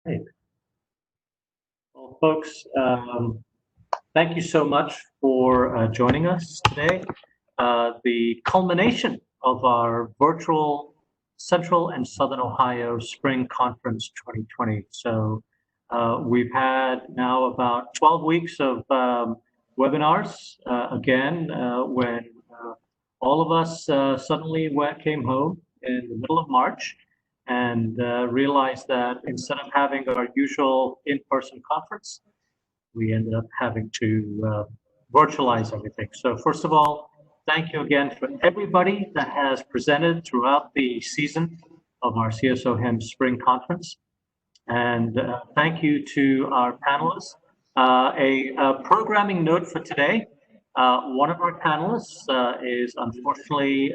Hey. Well, folks, thank you so much for joining us today. The culmination of our virtual Central and Southern Ohio Spring Conference 2020. So we've had now about 12 weeks of webinars again when all of us suddenly came home in the middle of March and realized that instead of having our usual in-person conference, we ended up having to virtualize everything. So first of all, thank you again for everybody that has presented throughout the season of our CSO HIMSS Spring Conference. And thank you to our panelists. A programming note for today. One of our panelists is unfortunately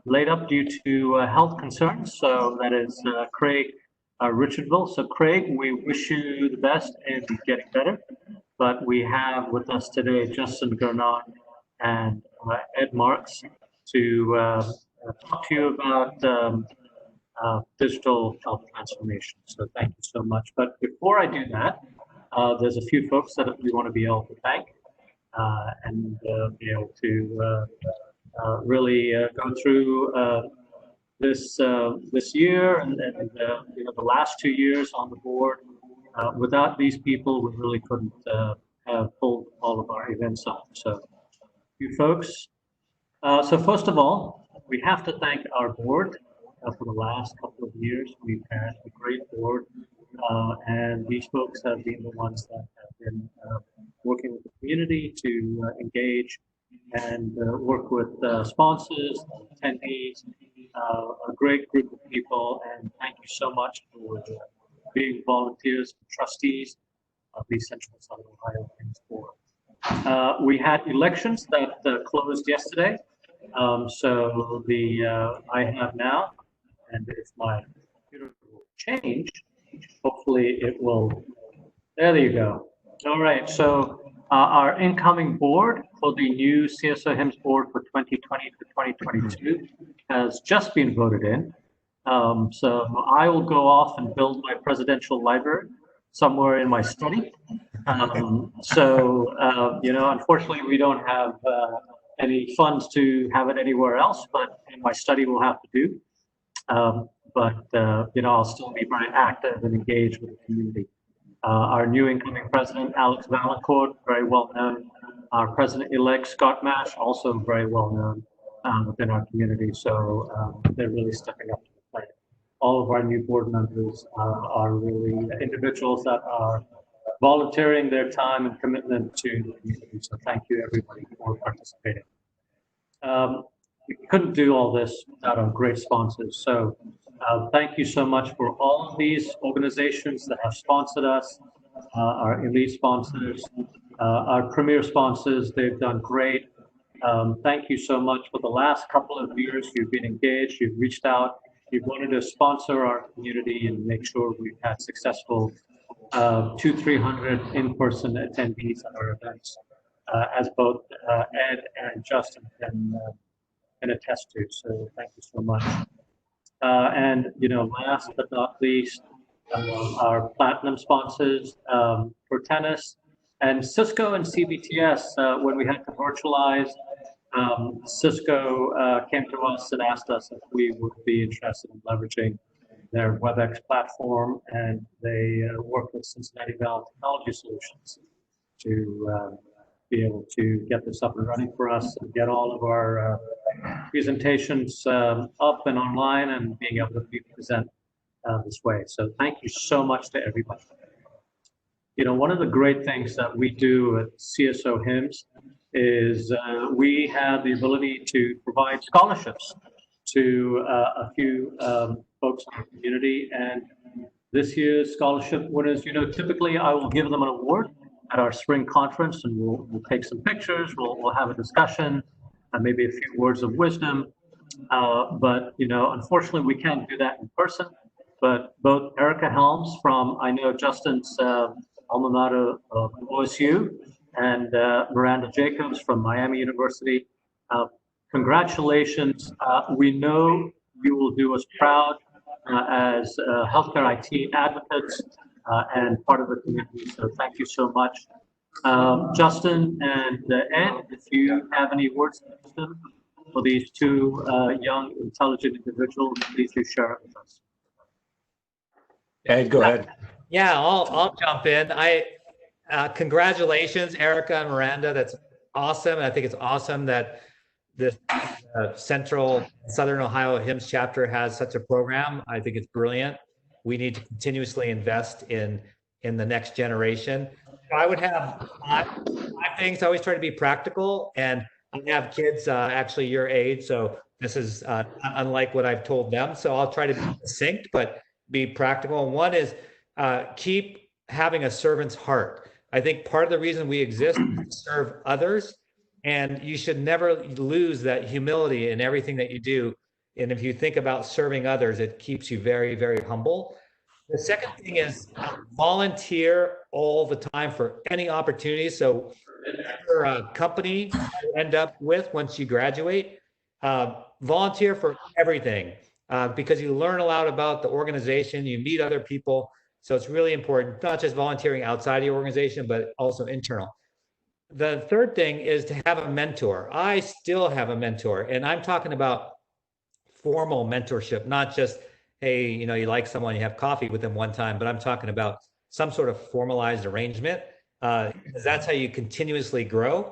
laid up due to health concerns. So that is Craig Richardville. So Craig, we wish you the best in getting better. But we have with us today Justin Gernot and Ed Marx to talk to you about digital health transformation. So thank you so much. But before I do that, there's a few folks that we want to be able to thank and be able to really go through this year and the last 2 years on the board. Without these people, we really couldn't have pulled all of our events off. So, you folks. So first of all, we have to thank our board. For the last couple of years, we've had a great board, and these folks have been the ones that have been working with the community to engage and work with sponsors, attendees, a great group of people, and thank you so much for being volunteers and trustees of the Central Southern Ohio HIMSS Board. We had elections that closed yesterday, so I have now, and if my computer will change, hopefully it will. There you go. All right, so our incoming board for the new CSO HIMSS board for 2020 to 2022 has just been voted in. So I will go off and build my presidential library somewhere in my study. Unfortunately, we don't have any funds to have it anywhere else, but in my study we'll have to do. I'll still be very active and engaged with the community. Our new incoming president, Alex Valancourt, very well known. Our president-elect, Scott Mash, also very well known within our community. So they're really stepping up to the plate. All of our new board members are really individuals that are volunteering their time and commitment to the community. So thank you, everybody, for participating. We couldn't do all this without our great sponsors. So thank you so much for all of these organizations that have sponsored us, our elite sponsors, our premier sponsors. They've done great. Thank you so much for the last couple of years. You've been engaged, you've reached out, you've wanted to sponsor our community and make sure we've had successful 200-300 in-person attendees at our events, as both Ed and Justin can attest to. So thank you so much. Last but not least, our platinum sponsors for tennis and Cisco and CBTS. When we had to virtualize, Cisco came to us and asked us if we would be interested in leveraging their WebEx platform, and they worked with Cincinnati Valley Technology Solutions to be able to get this up and running for us and get all of our presentations up and online and being able to present this way. So thank you so much to everybody. One of the great things that we do at CSO HIMSS is we have the ability to provide scholarships to a few folks in our community. And this year's scholarship winners, typically I will give them an award at our spring conference, and we'll take some pictures, we'll have a discussion, maybe a few words of wisdom. But unfortunately, we can't do that in person. But both Erica Helms from, I know Justin's alma mater of OSU, and Miranda Jacobs from Miami University, congratulations. We know you will do us proud as healthcare IT advocates and part of the community. So thank you so much. Justin and Ed, if you have any words of wisdom for these two young, intelligent individuals, please do share it with us. Ed, go ahead. Yeah, I'll jump in. Congratulations, Erica and Miranda. That's awesome. And I think it's awesome that the Central Southern Ohio HIMSS chapter has such a program. I think it's brilliant. We need to continuously invest in the next generation. I would have five things. I always try to be practical, and I have kids actually your age, so this is unlike what I've told them. So I'll try to be succinct, but be practical. And one is keep having a servant's heart. I think part of the reason we exist is to serve others, and you should never lose that humility in everything that you do. And if you think about serving others, it keeps you very, very humble. The second thing is volunteer all the time for any opportunity. So whatever company you end up with once you graduate, volunteer for everything because you learn a lot about the organization, you meet other people. So it's really important, not just volunteering outside your organization, but also internal. The third thing is to have a mentor. I still have a mentor, and I'm talking about formal mentorship, not just, hey, you like someone, you have coffee with them one time, but I'm talking about some sort of formalized arrangement. Because that's how you continuously grow.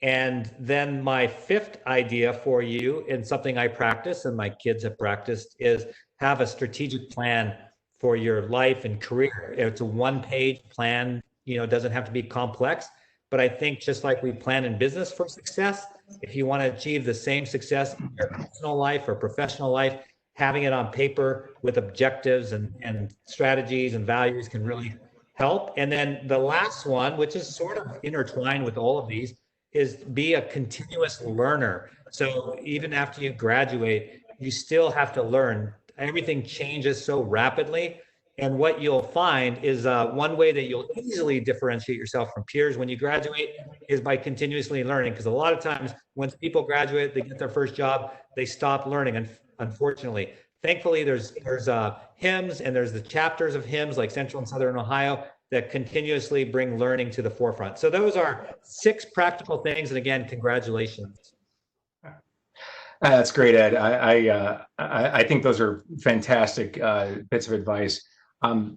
And then my fifth idea for you, and something I practice and my kids have practiced, is have a strategic plan for your life and career. It's a one-page plan, it doesn't have to be complex, but I think just like we plan in business for success, if you want to achieve the same success in your personal life or professional life, having it on paper with objectives and strategies and values can really help. And then the last one, which is sort of intertwined with all of these, is be a continuous learner. So even after you graduate, you still have to learn. Everything changes so rapidly. And what you'll find is one way that you'll easily differentiate yourself from peers when you graduate is by continuously learning. Because a lot of times once people graduate, they get their first job, they stop learning, unfortunately. Thankfully, there's HIMSS and there's the chapters of HIMSS like Central and Southern Ohio that continuously bring learning to the forefront. So those are 6 practical things. And again, congratulations. That's great, Ed. I think those are fantastic bits of advice. A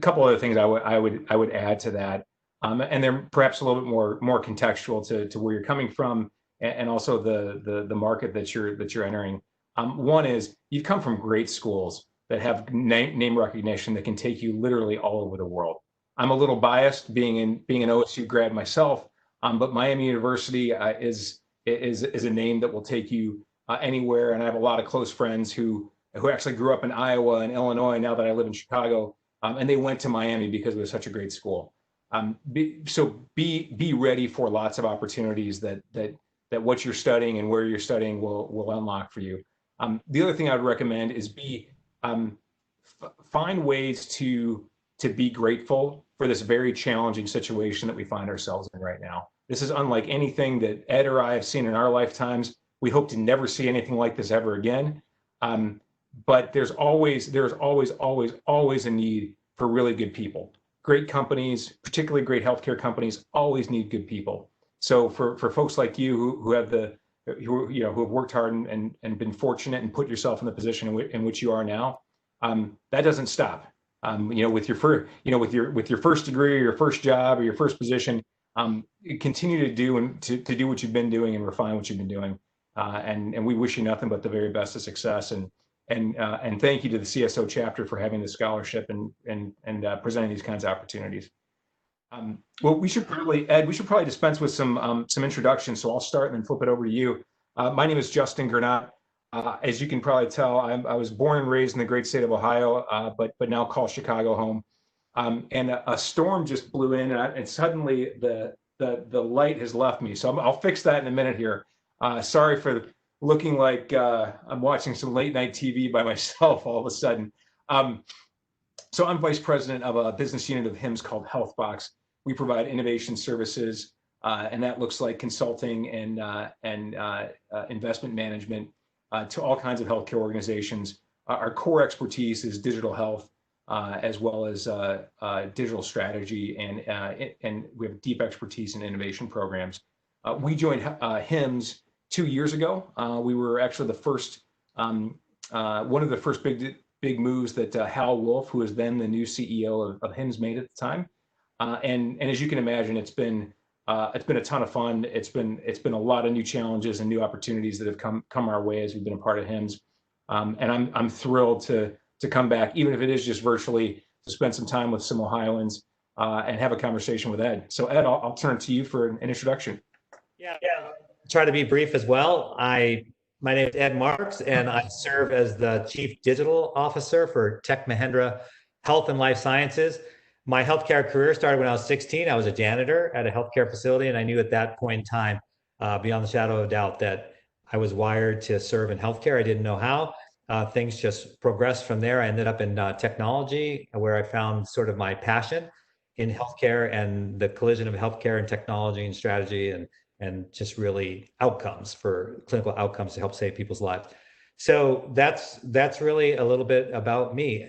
couple other things I would add to that, and they're perhaps a little bit more contextual to where you're coming from, and also the market that you're entering. One is you've come from great schools that have name recognition that can take you literally all over the world. I'm a little biased being an OSU grad myself, but Miami University is a name that will take you anywhere. And I have a lot of close friends who actually grew up in Iowa and Illinois now that I live in Chicago, and they went to Miami because it was such a great school. So be ready for lots of opportunities that what you're studying and where you're studying will unlock for you. The other thing I would recommend is find ways to be grateful for this very challenging situation that we find ourselves in right now. This is unlike anything that Ed or I have seen in our lifetimes. We hope to never see anything like this ever again. But there's always a need for really good people. Great companies, particularly great healthcare companies, always need good people. So for folks like you who have worked hard and been fortunate and put yourself in the position in which you are now, that doesn't stop. With your first degree or your first job or your first position, continue to do what you've been doing and refine what you've been doing. And we wish you nothing but the very best of success. And thank you to the CSO chapter for having the scholarship and presenting these kinds of opportunities. Well, Ed, we should probably dispense with some introductions. So I'll start and then flip it over to you. My name is Justin Gernot. As you can probably tell, I was born and raised in the great state of Ohio, but now call Chicago home. And a storm just blew in, and suddenly the light has left me. So I'll fix that in a minute here. Sorry for looking like I'm watching some late night TV by myself all of a sudden. So I'm vice president of a business unit of HIMSS called HealthBox. We provide innovation services, and that looks like consulting and investment management to all kinds of healthcare organizations our core expertise is digital health, as well as digital strategy, and we have deep expertise in innovation programs. We joined HIMSS 2 years ago. We were actually the first, one of the first big moves that Hal Wolf, who was then the new CEO of HIMSS, made at the time. And as you can imagine, it's been a ton of fun. It's been a lot of new challenges and new opportunities that have come our way as we've been a part of HIMSS. And I'm thrilled to come back, even if it is just virtually, to spend some time with some Ohioans and have a conversation with Ed. So Ed, I'll turn to you for an introduction. Yeah. Try to be brief as well. My name is Ed Marx, and I serve as the Chief Digital Officer for Tech Mahindra Health and Life Sciences. My healthcare career started when I was 16. I was a janitor at a healthcare facility, and I knew at that point in time, beyond the shadow of a doubt, that I was wired to serve in healthcare. I didn't know how. Things just progressed from there. I ended up in technology, where I found sort of my passion in healthcare and the collision of healthcare and technology and strategy and just really outcomes for clinical outcomes to help save people's lives. So that's really a little bit about me.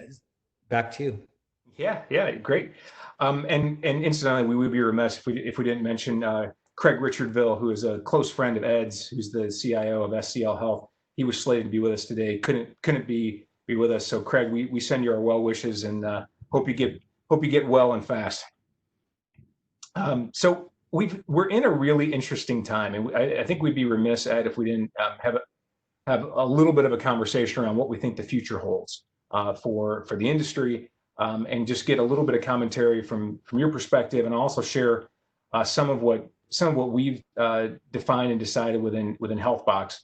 Back to you. Yeah, great. And incidentally, we would be remiss if we didn't mention Craig Richardville, who is a close friend of Ed's, who's the CIO of SCL Health. He was slated to be with us today, couldn't be with us. So Craig, we send you our well wishes and hope you get well and fast. So we're in a really interesting time, and I think we'd be remiss, Ed, if we didn't have a little bit of a conversation around what we think the future holds for the industry, and just get a little bit of commentary from your perspective, and also share some of what we've defined and decided within HealthBox.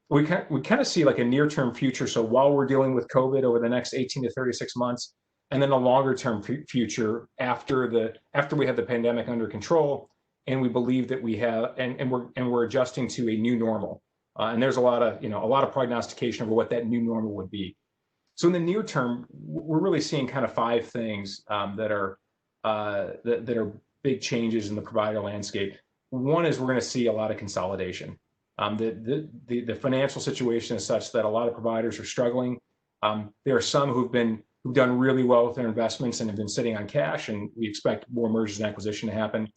We kind of see like a near-term future. So while we're dealing with COVID over the next 18 to 36 months, and then a longer-term future after we have the pandemic under control, and we believe that we have, and we're adjusting to a new normal. And there's a lot of prognostication over what that new normal would be. So in the near term, we're really seeing kind of 5 things that are big changes in the provider landscape. One is we're going to see a lot of consolidation. The financial situation is such that a lot of providers are struggling. There are some who've done really well with their investments and have been sitting on cash, and we expect more mergers and acquisition to happen.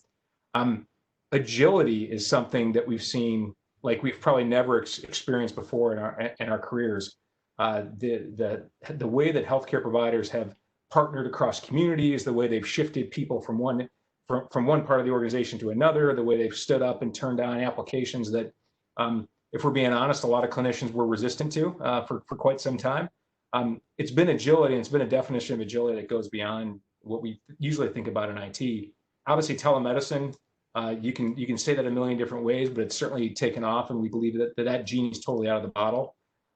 Agility is something that we've seen like we've probably never experienced before in our careers. The way that healthcare providers have partnered across communities, the way they've shifted people from one part of the organization to another, the way they've stood up and turned down applications that, if we're being honest, a lot of clinicians were resistant to for quite some time. It's been agility, and it's been a definition of agility that goes beyond what we usually think about in IT. Obviously, telemedicine, you can say that a million different ways, but it's certainly taken off, and we believe that genie is totally out of the bottle.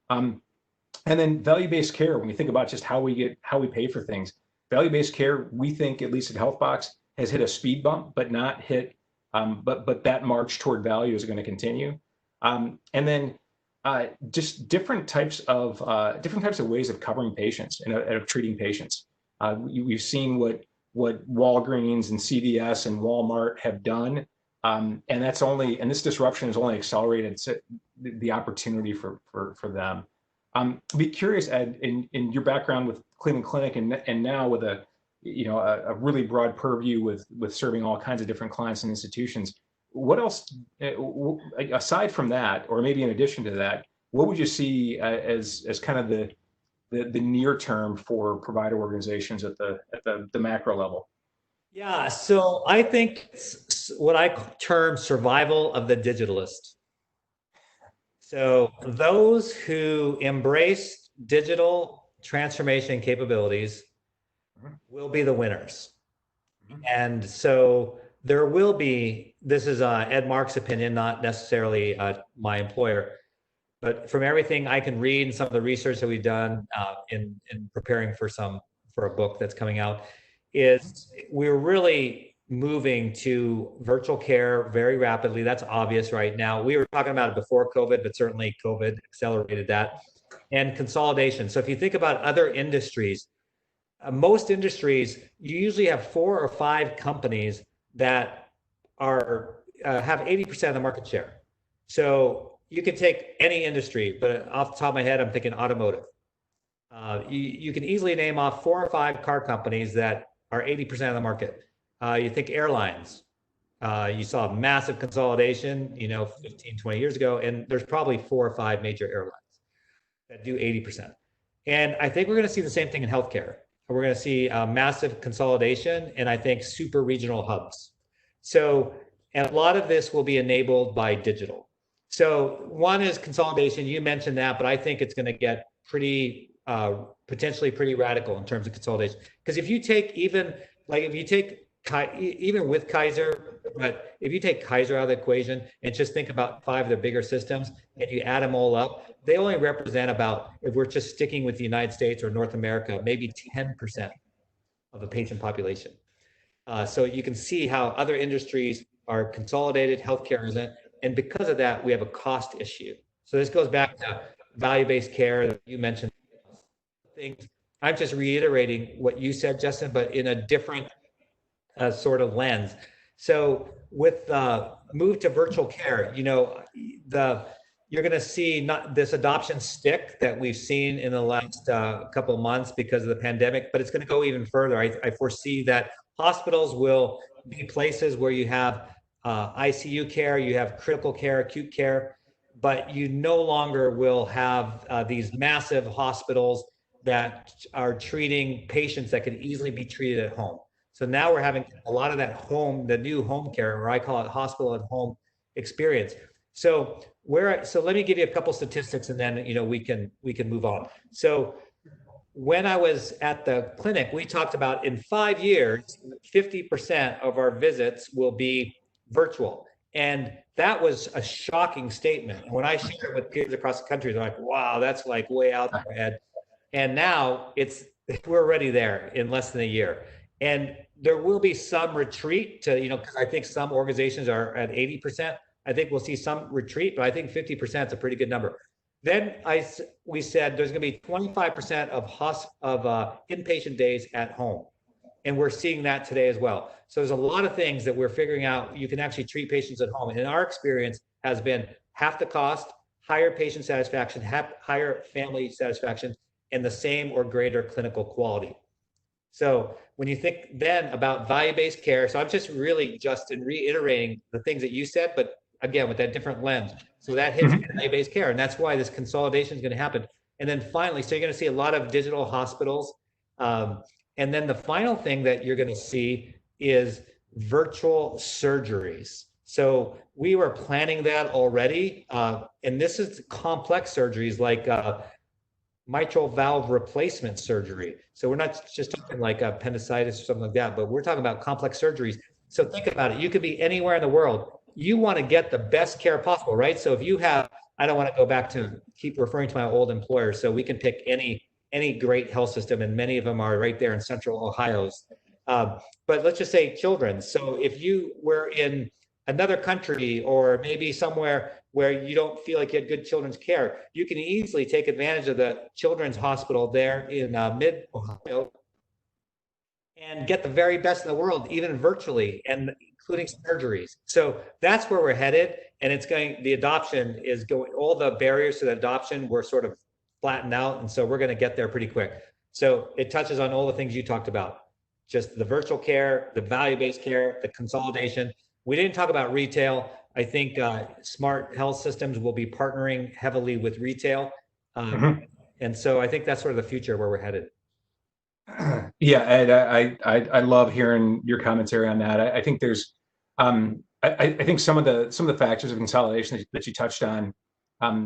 And then value-based care, when we think about just how we pay for things, value-based care, we think, at least at HealthBox, has hit a speed bump, but not hit, but that march toward value is going to continue. And then just different types of ways of covering patients and of treating patients. We've seen what Walgreens and CVS and Walmart have done, and this disruption has only accelerated the opportunity for them. I'd be curious, Ed, in your background with Cleveland Clinic and now with a really broad purview with serving all kinds of different clients and institutions. What else, aside from that, or maybe in addition to that, what would you see as kind of the near term for provider organizations at the macro level? Yeah, so I think it's what I term survival of the digitalist. So those who embrace digital transformation capabilities will be the winners. And so there will be, this is Ed Mark's opinion, not necessarily my employer, but from everything I can read and some of the research that we've done in preparing for a book that's coming out, is we're really moving to virtual care very rapidly. That's obvious right now. We were talking about it before COVID, but certainly COVID accelerated that. And consolidation. So if you think about other industries, most industries, you usually have 4 or 5 companies that have 80% of the market share. So you could take any industry, but off the top of my head, I'm thinking automotive. You can easily name off 4 or 5 car companies that are 80% of the market. You think airlines. You saw massive consolidation, 15, 20 years ago, and there's probably 4 or 5 major airlines that do 80%. And I think we're going to see the same thing in healthcare. We're going to see massive consolidation and I think super regional hubs. So, and a lot of this will be enabled by digital. So one is consolidation. You mentioned that, but I think it's going to get pretty, potentially pretty radical in terms of consolidation. Because if you take even with Kaiser, but if you take Kaiser out of the equation and just think about 5 of the bigger systems and you add them all up, they only represent about, if we're just sticking with the United States or North America, maybe 10% of the patient population. So you can see how other industries are consolidated, healthcare isn't, and because of that, we have a cost issue. So this goes back to value-based care that you mentioned. Things. I'm just reiterating what you said, Justin, but in a different sort of lens. So with move to virtual care, you're going to see not this adoption stick that we've seen in the last couple of months because of the pandemic, but it's going to go even further. I foresee that hospitals will be places where you have ICU care, you have critical care, acute care, but you no longer will have these massive hospitals that are treating patients that could easily be treated at home. So now we're having a lot of that home, the new home care, or I call it hospital at home experience. So let me give you a couple statistics, and then we can move on. So when I was at the clinic, we talked about in 5 years, 50% of our visits will be virtual, and that was a shocking statement. When I shared it with peers across the country, they're like, "Wow, that's like way out there, Ed." And now we're already there in less than a year. And there will be some retreat to, because I think some organizations are at 80%. I think we'll see some retreat, but I think 50% is a pretty good number. Then we said there's going to be 25% of inpatient days at home. And we're seeing that today as well. So there's a lot of things that we're figuring out. You can actually treat patients at home. And our experience has been half the cost, higher patient satisfaction, higher family satisfaction, and the same or greater clinical quality. So when you think then about value-based care, so I'm just really reiterating the things that you said, but again, with that different lens. So that hits value-based care, and that's why this consolidation is going to happen. And then finally, so you're going to see a lot of digital hospitals. And then the final thing that you're going to see is virtual surgeries. So we were planning that already. And this is complex surgeries like mitral valve replacement surgery. So we're not just talking like appendicitis or something like that, but we're talking about complex surgeries. So think about it. You could be anywhere in the world. You want to get the best care possible, right? So if you have, I don't want to go back to keep referring to my old employer. So we can pick any great health system, and many of them are right there in Central Ohio. But let's just say children. So if you were in another country or maybe somewhere where you don't feel like you had good children's care, you can easily take advantage of the children's hospital there in mid-Ohio and get the very best in the world, even virtually, and including surgeries. So that's where we're headed. And the adoption is going, all the barriers to the adoption were sort of flattened out. And so we're going to get there pretty quick. So it touches on all the things you talked about, just the virtual care, the value-based care, the consolidation. We didn't talk about retail. I think smart health systems will be partnering heavily with retail. And so I think that's sort of the future where we're headed. Yeah, Ed, I love hearing your commentary on that. I think there's, I think some of the factors of consolidation that you touched on,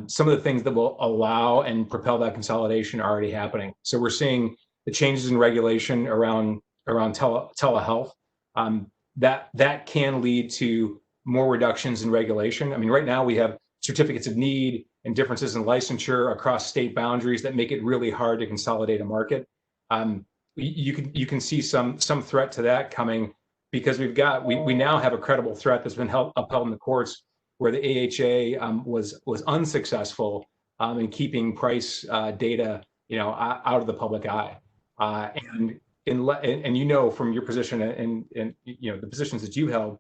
some of the things that will allow and propel that consolidation are already happening. So we're seeing the changes in regulation around telehealth. That can lead to more reductions in regulation. I mean, right now we have certificates of need and differences in licensure across state boundaries that make it really hard to consolidate a market. You can see some threat to that coming because we now have a credible threat that's been upheld in the courts where the AHA was unsuccessful in keeping price data out of the public eye, and from your position and the positions that you held,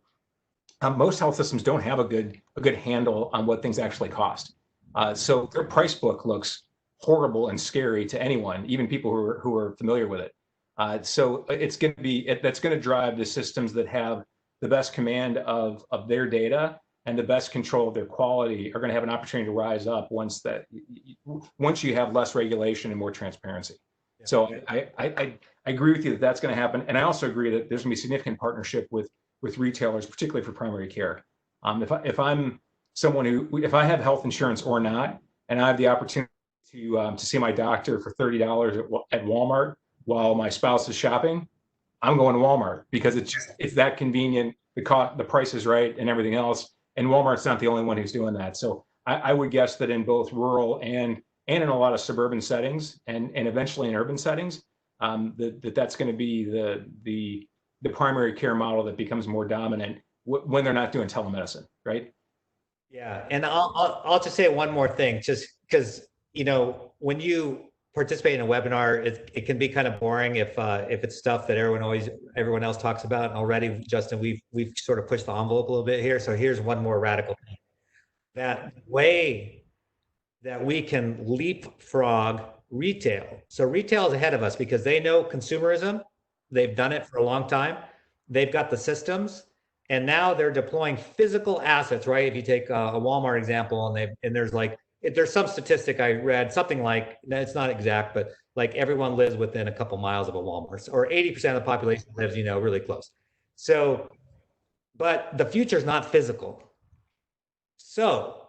most health systems don't have a good handle on what things actually cost. So their price book looks horrible and scary to anyone, even people who are familiar with it. So it's going to be, that's going to drive the systems that have the best command of their data and the best control of their quality are going to have an opportunity to rise up once you have less regulation and more transparency. Yeah. So I agree with you that that's going to happen. And I also agree that there's going to be significant partnership with retailers, particularly for primary care. If I'm someone if I have health insurance or not, and I have the opportunity to see my doctor for $30 at Walmart while my spouse is shopping, I'm going to Walmart because it's that convenient. The price is right and everything else. And Walmart's not the only one who's doing that. So I would guess that in both rural and in a lot of suburban settings and eventually in urban settings, that's going to be the primary care model that becomes more dominant when they're not doing telemedicine, right? Yeah, and I'll just say one more thing, just because when you participate in a webinar, it can be kind of boring if it's stuff that everyone else talks about. And already, Justin, we've sort of pushed the envelope a little bit here. So here's one more radical thing. That way that we can leapfrog retail. So retail is ahead of us because they know consumerism. They've done it for a long time. They've got the systems, and now they're deploying physical assets, right? If you take a Walmart example, and there's some statistic I read, something like, it's not exact, but like everyone lives within a couple miles of a Walmart, or 80% of the population lives, really close. So, but the future is not physical. So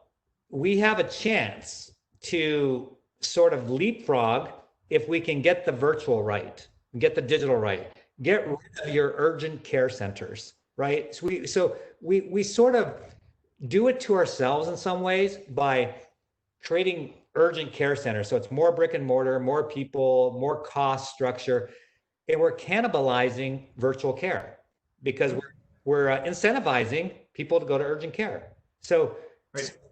we have a chance to sort of leapfrog if we can get the virtual right, get the digital right, get rid of your urgent care centers, right? So we sort of do it to ourselves in some ways by creating urgent care centers. So it's more brick and mortar, more people, more cost structure, and we're cannibalizing virtual care because we're incentivizing people to go to urgent care. So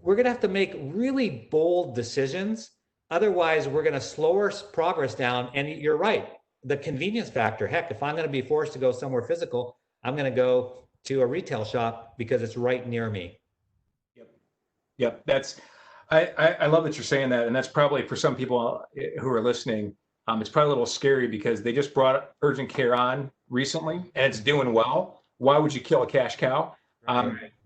we're going to have to make really bold decisions. Otherwise, we're going to slow our progress down. And you're right, the convenience factor. Heck, if I'm going to be forced to go somewhere physical, I'm going to go to a retail shop because it's right near me. Yep. I love that you're saying that. And that's probably for some people who are listening, it's probably a little scary because they just brought urgent care on recently and it's doing well. Why would you kill a cash cow?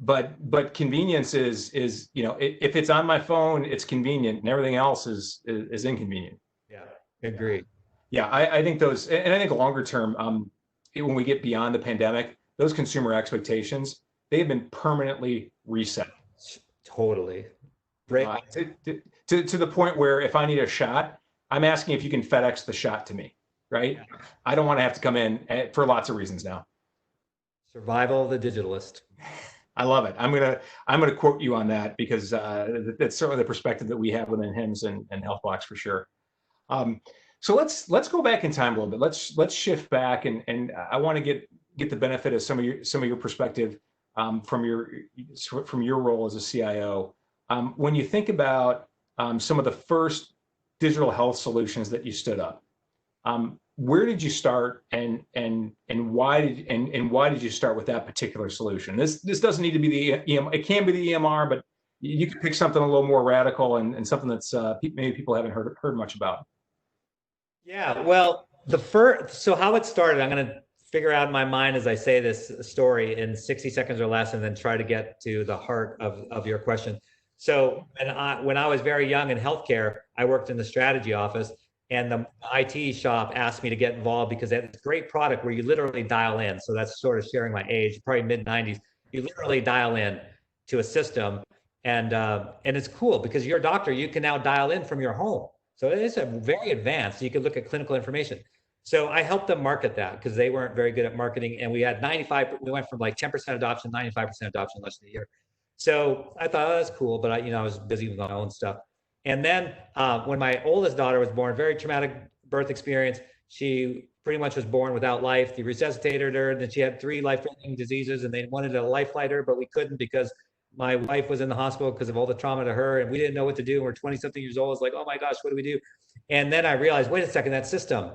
But convenience is if it's on my phone, it's convenient, and everything else is inconvenient. Yeah, agree. Yeah, I think those, and I think longer term, when we get beyond the pandemic, those consumer expectations, they've been permanently reset. Totally. Great. To the point where if I need a shot, I'm asking if you can FedEx the shot to me, right? Yeah. I don't want to have to come in for lots of reasons now. Survival of the digitalist. I love it. I'm gonna quote you on that because that's certainly the perspective that we have within HIMSS and HealthBlocks for sure. So let's go back in time a little bit. Let's shift back and I want to get the benefit of some of your perspective from your role as a CIO. When you think about some of the first digital health solutions that you stood up, where did you start and why did you start with that particular solution? This doesn't need to be the EMR. It can be the EMR, but you could pick something a little more radical and something that's maybe people haven't heard much about. Yeah, well, so how it started, I'm going to figure out in my mind as I say this story in 60 seconds or less, and then try to get to the heart of your question. So when I was very young in healthcare, I worked in the strategy office. And the IT shop asked me to get involved because they had this great product where you literally dial in. So that's sort of sharing my age, probably mid-90s. You literally dial in to a system, and it's cool because you're a doctor. You can now dial in from your home. So it's a very advanced. You can look at clinical information. So I helped them market that because they weren't very good at marketing, and we had 95. We went from like 10% adoption, 95% adoption in less than a year. So I thought, oh, that's cool, but I was busy with my own stuff. And then when my oldest daughter was born, very traumatic birth experience, she pretty much was born without life. They resuscitated her, and then she had 3 life-threatening diseases, and they wanted to life flight her, but we couldn't because my wife was in the hospital because of all the trauma to her, and we didn't know what to do. We're 20-something years old. It's like, oh my gosh, what do we do? And then I realized, wait a second, that system,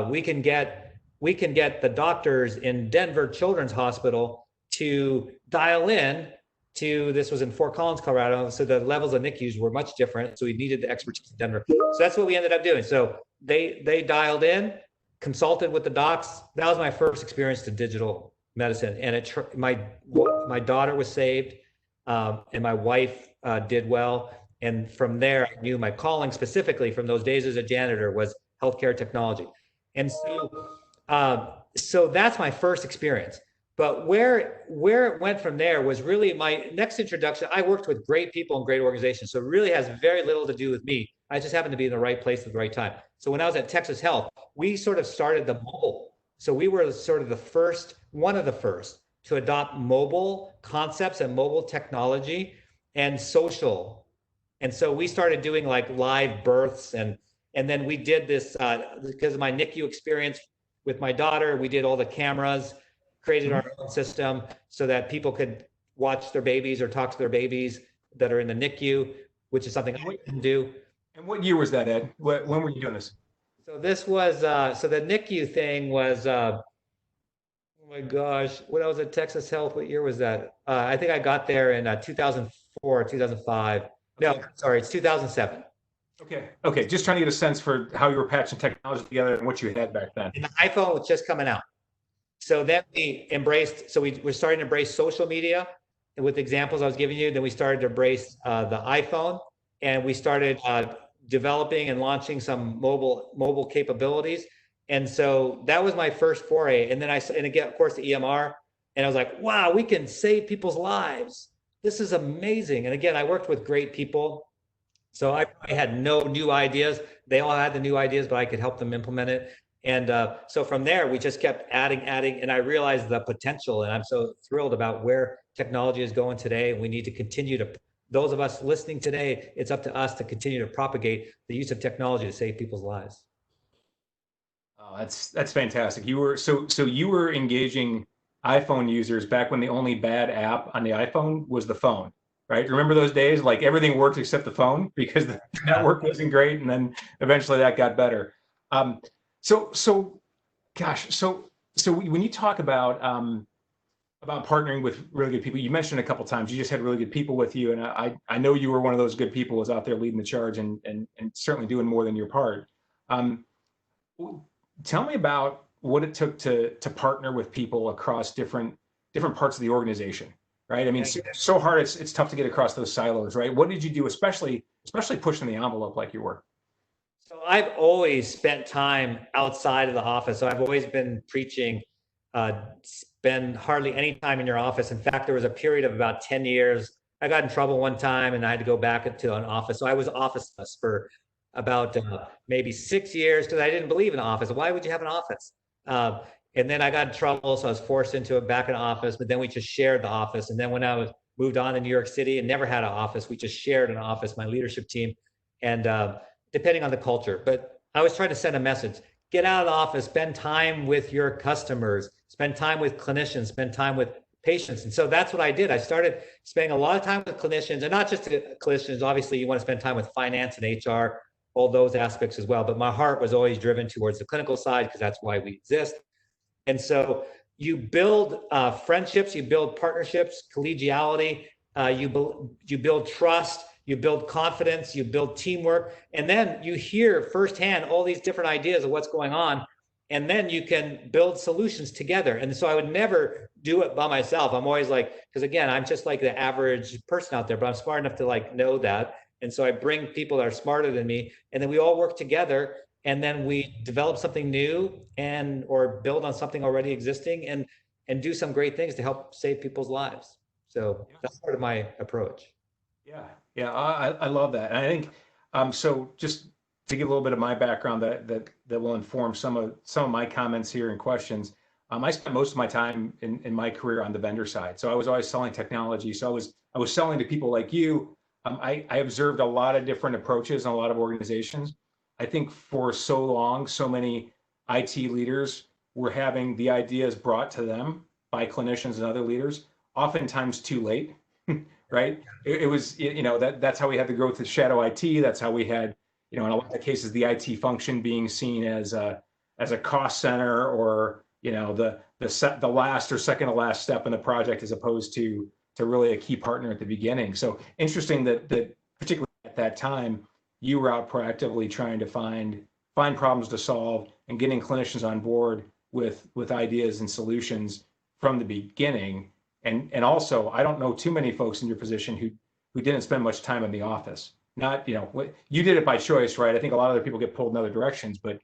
we can get the doctors in Denver Children's Hospital to dial in to, this was in Fort Collins, Colorado. So the levels of NICUs were much different. So we needed the expertise in Denver. So that's what we ended up doing. So they dialed in, consulted with the docs. That was my first experience to digital medicine. And my daughter was saved, and my wife did well. And from there, I knew my calling specifically from those days as a janitor was healthcare technology. And so that's my first experience. But where it went from there was really my next introduction. I worked with great people and great organizations, so it really has very little to do with me. I just happened to be in the right place at the right time. So when I was at Texas Health, we sort of started the mobile. So we were sort of one of the first to adopt mobile concepts and mobile technology and social. And so we started doing like live births, and then we did this because of my NICU experience with my daughter. We did all the cameras, created our own system so that people could watch their babies or talk to their babies that are in the NICU, which is something I can do. And what year was that, Ed? When were you doing this? So this was, so the NICU thing was, oh my gosh, when I was at Texas Health, what year was that? I think I got there in 2004, 2005. No, sorry, it's 2007. Okay. Just trying to get a sense for how you were patching technology together and what you had back then. And the iPhone was just coming out. So then we we're starting to embrace social media with examples I was giving you. Then we started to embrace the iPhone, and we started developing and launching some mobile capabilities. And so that was my first foray. And then and again, of course, the EMR. And I was like, wow, we can save people's lives. This is amazing. And again, I worked with great people. So I had no new ideas. They all had the new ideas, but I could help them implement it. And so from there, we just kept adding, and I realized the potential. And I'm so thrilled about where technology is going today. We need to continue to, those of us listening today, it's up to us to continue to propagate the use of technology to save people's lives. Oh, that's fantastic. You were engaging iPhone users back when the only bad app on the iPhone was the phone, right? Remember those days? Like everything worked except the phone because the network wasn't great, and then eventually that got better. So when you talk about partnering with really good people, you mentioned a couple of times you just had really good people with you, and I know you were one of those good people who was out there leading the charge and certainly doing more than your part. Tell me about what it took to partner with people across different parts of the organization, right? I mean, it's so hard. It's tough to get across those silos, right? What did you do, especially pushing the envelope like you were? So I've always spent time outside of the office. So I've always been preaching, spend hardly any time in your office. In fact, there was a period of about 10 years. I got in trouble one time and I had to go back to an office. So I was officeless for about maybe 6 years because I didn't believe in an office. Why would you have an office? And then I got in trouble. So I was forced into back in an office, but then we just shared the office. And then when I moved on to New York City and never had an office, we just shared an office, my leadership team. And depending on the culture, but I was trying to send a message, get out of the office, spend time with your customers, spend time with clinicians, spend time with patients. And so that's what I did. I started spending a lot of time with clinicians, and not just clinicians. Obviously you want to spend time with finance and HR, all those aspects as well. But my heart was always driven towards the clinical side because that's why we exist. And so you build friendships, you build partnerships, collegiality, you build trust, you build confidence, you build teamwork, and then you hear firsthand all these different ideas of what's going on, and then you can build solutions together. And so I would never do it by myself. I'm always like, because again, I'm just like the average person out there, but I'm smart enough to like know that. And so I bring people that are smarter than me, and then we all work together, and then we develop something new or build on something already existing and do some great things to help save people's lives. So that's part of my approach. Yeah, I love that. And I think so. Just to give a little bit of my background that will inform some of my comments here and questions. I spent most of my time in my career on the vendor side. So I was always selling technology. So I was selling to people like you. I observed a lot of different approaches in a lot of organizations. I think for so long, so many IT leaders were having the ideas brought to them by clinicians and other leaders, oftentimes too late. Right? It was, that's how we had the growth of shadow IT. That's how we had, in a lot of cases, the IT function being seen as a cost center or, the last or second to last step in the project, as opposed to really a key partner at the beginning. So interesting that particularly at that time, you were out proactively trying to find problems to solve and getting clinicians on board with ideas and solutions from the beginning. And also, I don't know too many folks in your position who didn't spend much time in the office. Not, you did it by choice, right? I think a lot of other people get pulled in other directions, but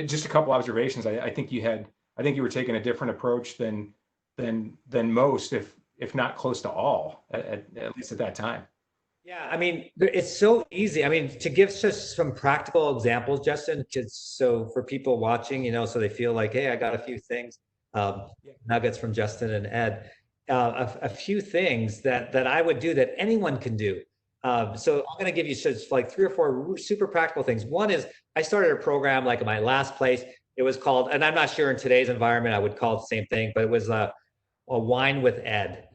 just a couple observations. I think you were taking a different approach than most, if not close to all, at least at that time. Yeah, I mean, it's so easy. I mean, to give just some practical examples, Justin, just so for people watching, so they feel like, hey, I got a few things, nuggets from Justin and Ed, a few things that I would do that anyone can do. So I'm going to give you just like 3 or 4 super practical things. One is I started a program like in my last place. It was called, and I'm not sure in today's environment I would call it the same thing, but it was a wine with Ed.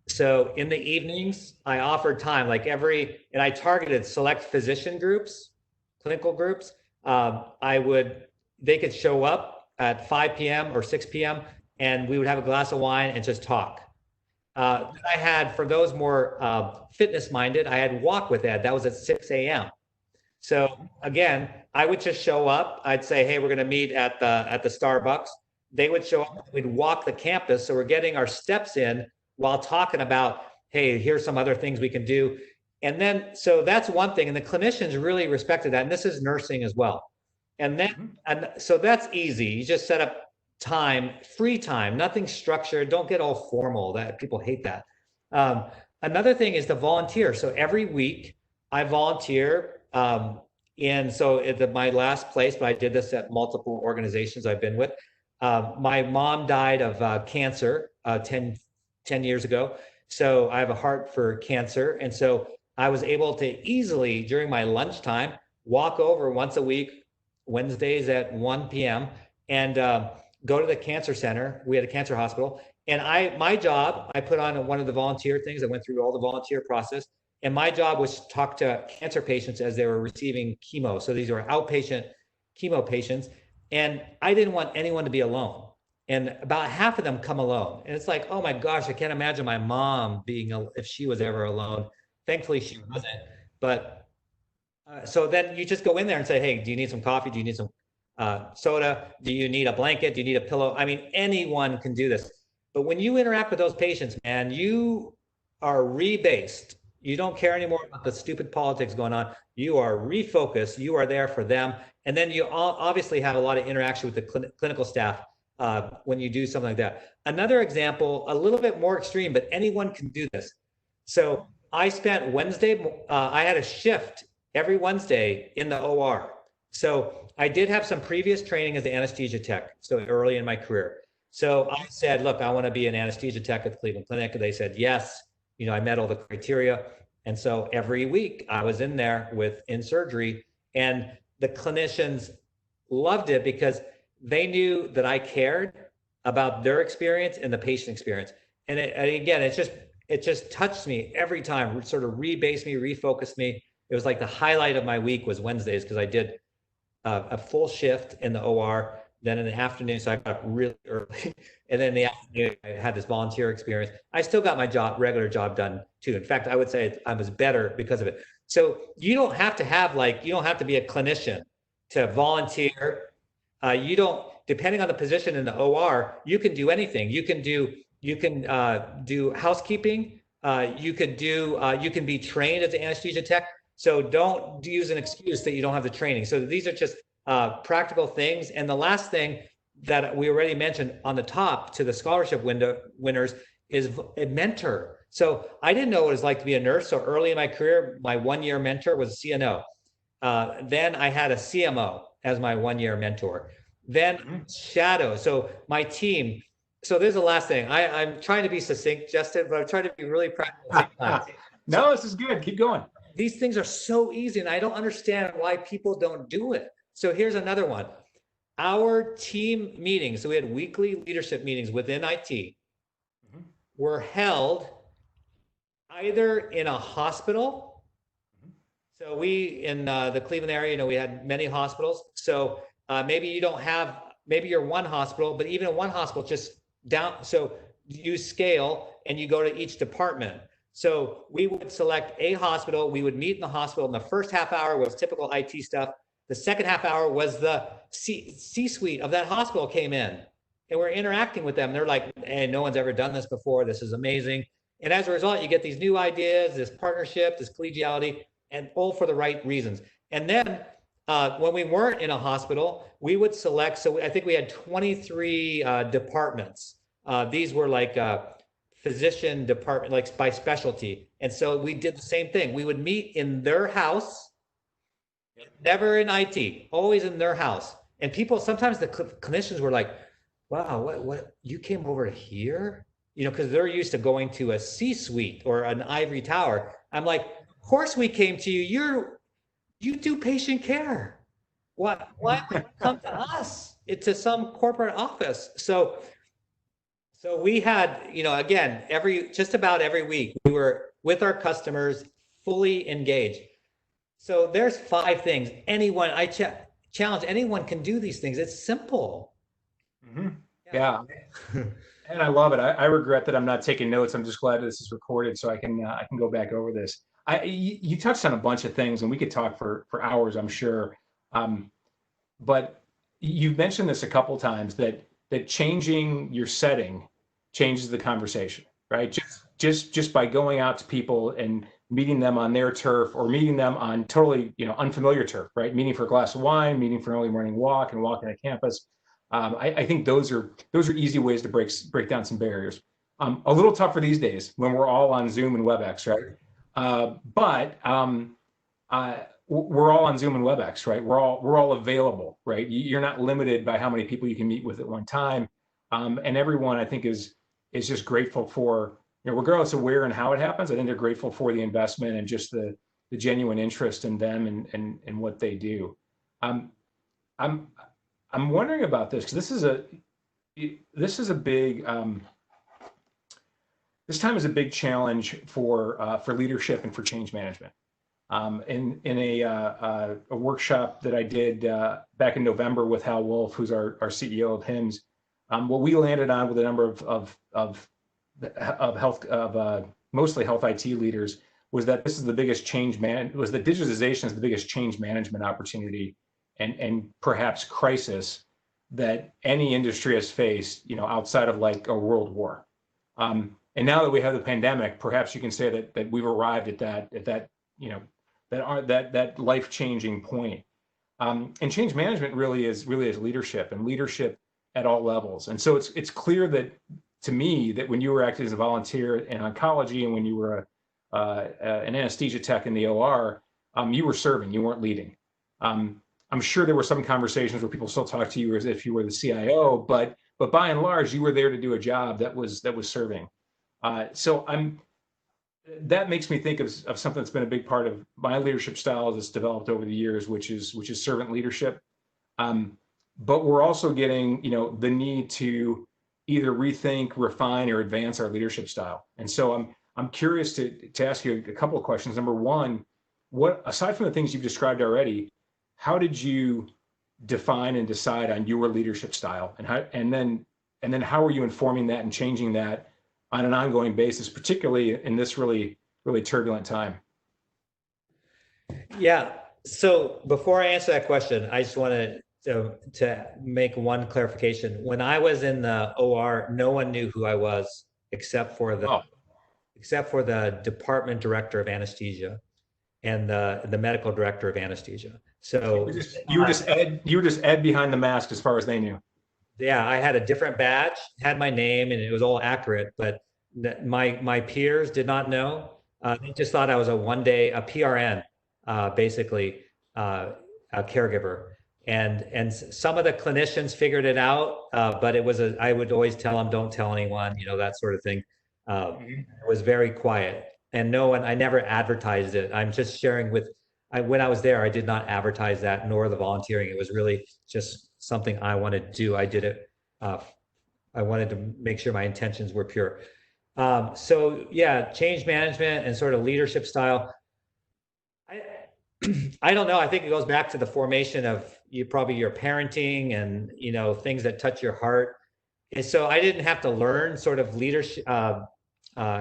So in the evenings, I offered time and I targeted select physician groups, clinical groups. They could show up at 5 p.m. or 6 p.m. and we would have a glass of wine and just talk. I had, for those more fitness minded, I had walk with Ed. That was at 6 a.m. So again, I would just show up. I'd say, hey, we're going to meet at the Starbucks. They would show up. We'd walk the campus. So we're getting our steps in while talking about, hey, here's some other things we can do. And then, so that's one thing. And the clinicians really respected that. And this is nursing as well. And then, and so that's easy. You just set up time, free time, nothing structured. Don't get all formal. That people hate that. Another thing is to volunteer. So every week I volunteer. So at my last place, but I did this at multiple organizations I've been with. My mom died of cancer 10 years ago. So I have a heart for cancer. And so I was able to easily, during my lunchtime, walk over once a week, Wednesdays at 1 p.m. and go to the cancer center. We had a cancer hospital. And my job, I put on one of the volunteer things. I went through all the volunteer process. And my job was to talk to cancer patients as they were receiving chemo. So these were outpatient chemo patients. And I didn't want anyone to be alone. And about half of them come alone. And it's like, oh my gosh, I can't imagine my mom if she was ever alone. Thankfully, she wasn't. But so then you just go in there and say, hey, do you need some coffee? Do you need some soda? Do you need a blanket? Do you need a pillow? I mean, anyone can do this. But when you interact with those patients, man, you are rebased. You don't care anymore about the stupid politics going on. You are refocused. You are there for them. And then you obviously have a lot of interaction with the clinical staff when you do something like that. Another example, a little bit more extreme, but anyone can do this. So I spent Wednesday, I had a shift every Wednesday in the OR. So I did have some previous training as an anesthesia tech, so early in my career. So I said, look, I want to be an anesthesia tech at the Cleveland Clinic. And they said, yes. I met all the criteria. And so every week I was in there in surgery, and the clinicians loved it because they knew that I cared about their experience and the patient experience. And again, it just touched me every time, sort of rebased me, refocused me. It was like the highlight of my week was Wednesdays, because I did a full shift in the OR. Then in the afternoon, so I got up really early. And then in the afternoon, I had this volunteer experience. I still got my regular job done too. In fact, I would say I was better because of it. So you don't have to be a clinician to volunteer. Depending on the position in the OR, you can do anything. You can do housekeeping. You can be trained as an anesthesia tech. So don't use an excuse that you don't have the training. So these are just practical things. And the last thing that we already mentioned on the top to the scholarship winners is a mentor. So I didn't know what it was like to be a nurse. So early in my career, my 1-year mentor was a CNO. Then I had a CMO as my 1-year mentor. Then shadow. So my team. So there's the last thing. I'm trying to be succinct, Justin, but I'm trying to be really practical. No, this is good. Keep going. These things are so easy, and I don't understand why people don't do it. So here's another one. Our team meetings, so we had weekly leadership meetings within IT, were held either in a hospital. So we, in the Cleveland area, we had many hospitals. So maybe you're one hospital, but even in one hospital, just down. So use scale and you go to each department. So we would select a hospital. We would meet in the hospital. And the first half hour was typical IT stuff. The second half hour was the C-suite of that hospital came in, and we're interacting with them. They're like, hey, no one's ever done this before. This is amazing. And as a result, you get these new ideas, this partnership, this collegiality, and all for the right reasons. And then when we weren't in a hospital, we would select, so I think we had 23 departments. These were like physician department, like by specialty. And so we did the same thing. We would meet in their house, never in IT, always in their house. And people, sometimes the clinicians were like, wow, what, you came over to here? You know, because they're used to going to a C-suite or an ivory tower. I'm like, of course we came to you. You do patient care. Why would you come to us? It's to some corporate office. So we had, you know, again, just about every week we were with our customers, fully engaged. So there's 5 things. Anyone, I challenge anyone can do these things. It's simple. Mm-hmm. Yeah. And I love it. I regret that I'm not taking notes. I'm just glad this is recorded so I can go back over this. You touched on a bunch of things, and we could talk for hours, I'm sure. But you've mentioned this a couple times that changing your setting changes the conversation, right? Just by going out to people and meeting them on their turf, or meeting them on totally, you know, unfamiliar turf, right? Meeting for a glass of wine, meeting for an early morning walk, and walking to campus. I think those are easy ways to break down some barriers. A little tougher these days when we're all on Zoom and WebEx, right? But we're all on Zoom and WebEx, right? We're all available, right? You're not limited by how many people you can meet with at one time, and everyone, I think, is just grateful for, you know, regardless of where and how it happens. I think they're grateful for the investment and just the genuine interest in them and what they do. I'm wondering about this, because this is a big this time is a big challenge for leadership and for change management. In a workshop that I did back in November with Hal Wolf, who's our CEO of HIMSS, what we landed on with a number of mostly health IT leaders was that this is the biggest was that digitization is the biggest change management opportunity and perhaps crisis that any industry has faced, you know, outside of like a world war. And now that we have the pandemic, perhaps you can say that we've arrived at that you know, that life-changing point. And change management really is leadership, and leadership at all levels. And so it's clear that, to me, that when you were acting as a volunteer in oncology, and when you were an anesthesia tech in the OR, you were serving, you weren't leading. I'm sure there were some conversations where people still talk to you as if you were the CIO, but by and large, you were there to do a job that was serving. So that makes me think of something that's been a big part of my leadership style that's developed over the years, which is servant leadership. But we're also getting, you know, the need to either rethink, refine, or advance our leadership style. And so I'm curious to ask you a couple of questions. Number one, what, aside from the things you've described already, how did you define and decide on your leadership style, and then how are you informing that and changing that on an ongoing basis, particularly in this really turbulent time? Yeah. So before I answer that question, I just wanted to make one clarification. When I was in the OR, no one knew who I was except for the department director of anesthesia and the medical director of anesthesia. So you were just Ed behind the mask as far as they knew. Yeah, I had a different badge, had my name, and it was all accurate, but my peers did not know. They just thought I was a PRN, basically a caregiver. And some of the clinicians figured it out, but I would always tell them, don't tell anyone, you know, that sort of thing. It was very quiet, and I never advertised it. I'm just sharing when I was there, I did not advertise that, nor the volunteering. It was really just something I wanted to do. I did it. I wanted to make sure my intentions were pure. So yeah, change management and sort of leadership style. I don't know. I think it goes back to the formation of your parenting and, you know, things that touch your heart. And so I didn't have to learn sort of leadership,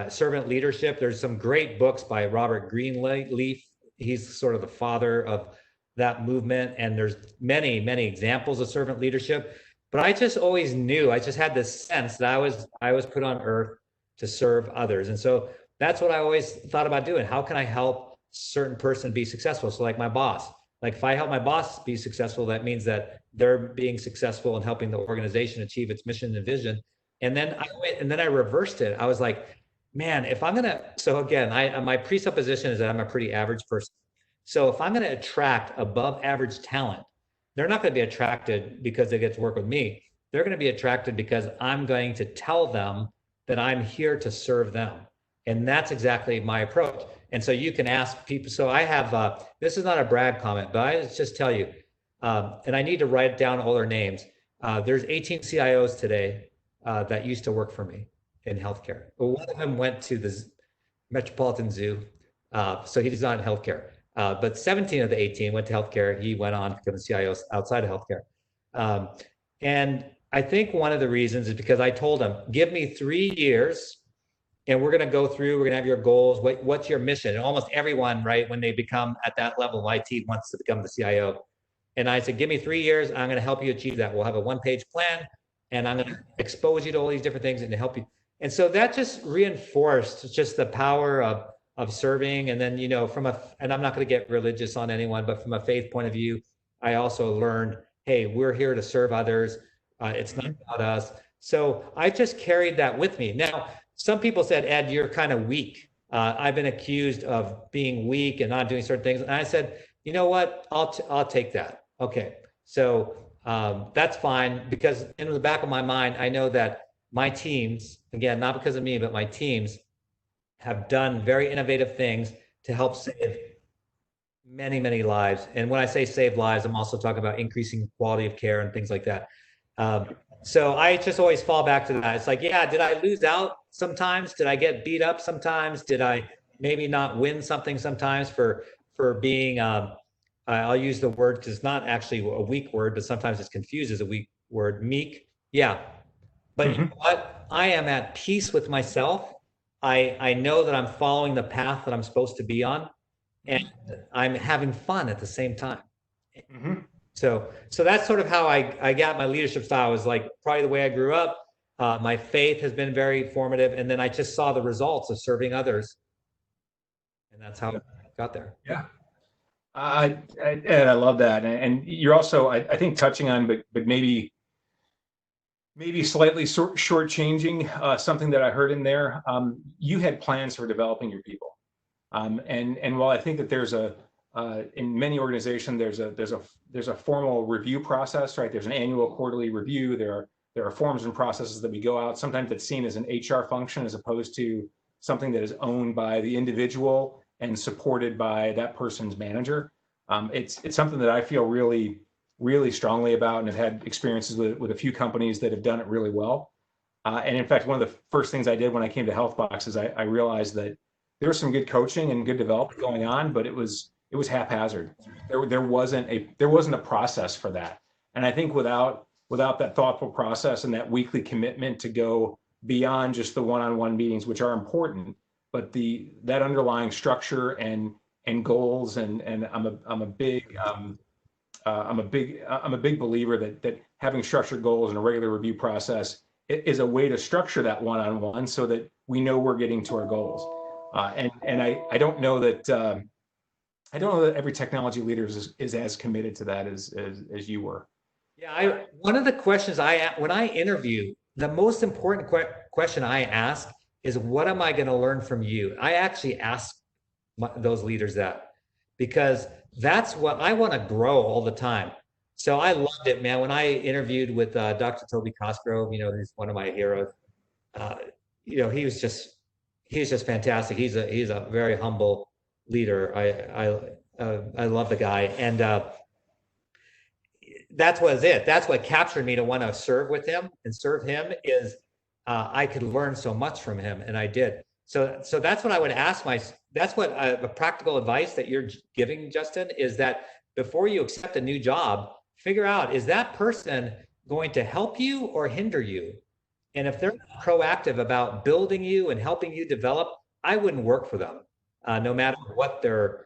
servant leadership. There's some great books by Robert Greenleaf. He's sort of the father of that movement. And there's many, many examples of servant leadership. But I just always knew, I just had this sense that I was put on earth to serve others. And so that's what I always thought about doing. How can I help certain person be successful? So like my boss, like if I help my boss be successful, that means that they're being successful in helping the organization achieve its mission and vision. And then I went, and then I reversed it. I was like, man, if I'm gonna, so again, my presupposition is that I'm a pretty average person. So if I'm gonna attract above average talent, they're not gonna be attracted because they get to work with me. They're gonna be attracted because I'm going to tell them that I'm here to serve them. And that's exactly my approach. And so you can ask people. So I have, this is not a brag comment, but I just tell you, and I need to write down all their names. There's 18 CIOs today that used to work for me in healthcare. Well, one of them went to the Metropolitan Zoo, so he's not in healthcare. But 17 of the 18 went to healthcare. He went on to become a CIO outside of healthcare. And I think one of the reasons is because I told him, give me 3 years and we're going to go through, we're going to have your goals. What's your mission? And almost everyone, right, when they become at that level of IT wants to become the CIO. And I said, give me 3 years. I'm going to help you achieve that. We'll have a one-page plan and I'm going to expose you to all these different things and to help you. And so that just reinforced just the power of serving. And then, you know, and I'm not going to get religious on anyone, but from a faith point of view, I also learned, hey, we're here to serve others. It's not about us. So I just carried that with me. Now, some people said, Ed, you're kind of weak. I've been accused of being weak and not doing certain things. And I said, you know what? I'll take that. Okay. So that's fine, because in the back of my mind, I know that my teams, again, not because of me, but my teams have done very innovative things to help save many, many lives. And when I say save lives, I'm also talking about increasing quality of care and things like that. So I just always fall back to that. It's like, yeah, did I lose out sometimes? Did I get beat up sometimes? Did I maybe not win something sometimes for being, I'll use the word because it's not actually a weak word, but sometimes it's confused as a weak word, meek. Yeah. But you know what? I am at peace with myself. I know that I'm following the path that I'm supposed to be on, and I'm having fun at the same time. So that's sort of how I got my leadership style. Was like probably the way I grew up. My faith has been very formative, and then I just saw the results of serving others, and that's how I got there. Yeah, and I love that. And you're also, I think, touching on, but maybe slightly shortchanging something that I heard in there. You had plans for developing your people, and while I think that there's in many organizations there's a formal review process, right? There's an annual, quarterly review. There are forms and processes that we go out. Sometimes it's seen as an HR function as opposed to something that is owned by the individual and supported by that person's manager. It's something that I feel really, really strongly about, and have had experiences with a few companies that have done it really well. And in fact, one of the first things I did when I came to HealthBox is I realized that there was some good coaching and good development going on, but it was haphazard. There wasn't a process for that. And I think without that thoughtful process and that weekly commitment to go beyond just the one-on-one meetings, which are important, but that underlying structure and goals, and I'm a big believer that having structured goals and a regular review process is a way to structure that one-on-one so that we know we're getting to our goals. And I don't know that every technology leader is as committed to that as you were. Yeah, one of the questions when I interview, the most important question I ask is, what am I going to learn from you? I actually ask those leaders that, because that's what I want to grow all the time. So I loved it, man. When I interviewed with Dr. Toby Cosgrove, he's one of my heroes. He's just fantastic. He's a very humble leader. I love the guy, and that's what captured me to want to serve with him and serve him is I could learn so much from him, and I did. So that's what I would ask that's what the practical advice that you're giving, Justin, is that before you accept a new job, figure out, is that person going to help you or hinder you? And if they're proactive about building you and helping you develop, I wouldn't work for them, no matter what their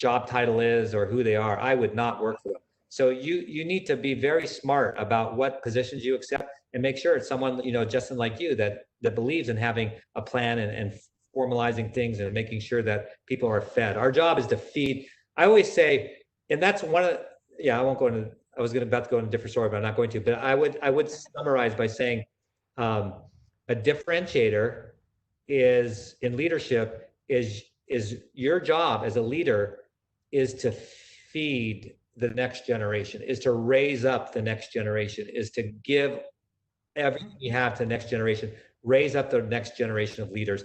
job title is or who they are. I would not work for them. So you need to be very smart about what positions you accept and make sure it's someone, Justin, like you, that believes in having a plan and formalizing things and making sure that people are fed. Our job is to feed. I always say, and that's one of the, I won't go into, I was about to go into a different story, but I'm not going to, but I would summarize by saying a differentiator is in leadership is your job as a leader is to feed the next generation, is to raise up the next generation, is to give everything you have to the next generation, raise up the next generation of leaders.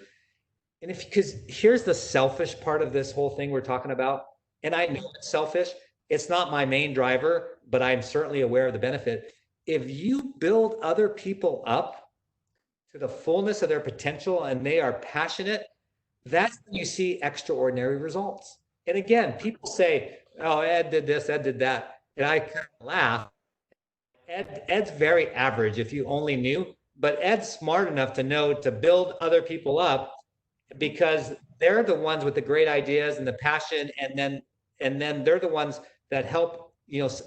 And because here's the selfish part of this whole thing we're talking about, and I know it's selfish, it's not my main driver, but I'm certainly aware of the benefit. If you build other people up to the fullness of their potential and they are passionate, that's when you see extraordinary results. And again, people say, oh, Ed did this, Ed did that. And I kind of laugh. Ed's very average if you only knew, but Ed's smart enough to know to build other people up because they're the ones with the great ideas and the passion, and then they're the ones that help,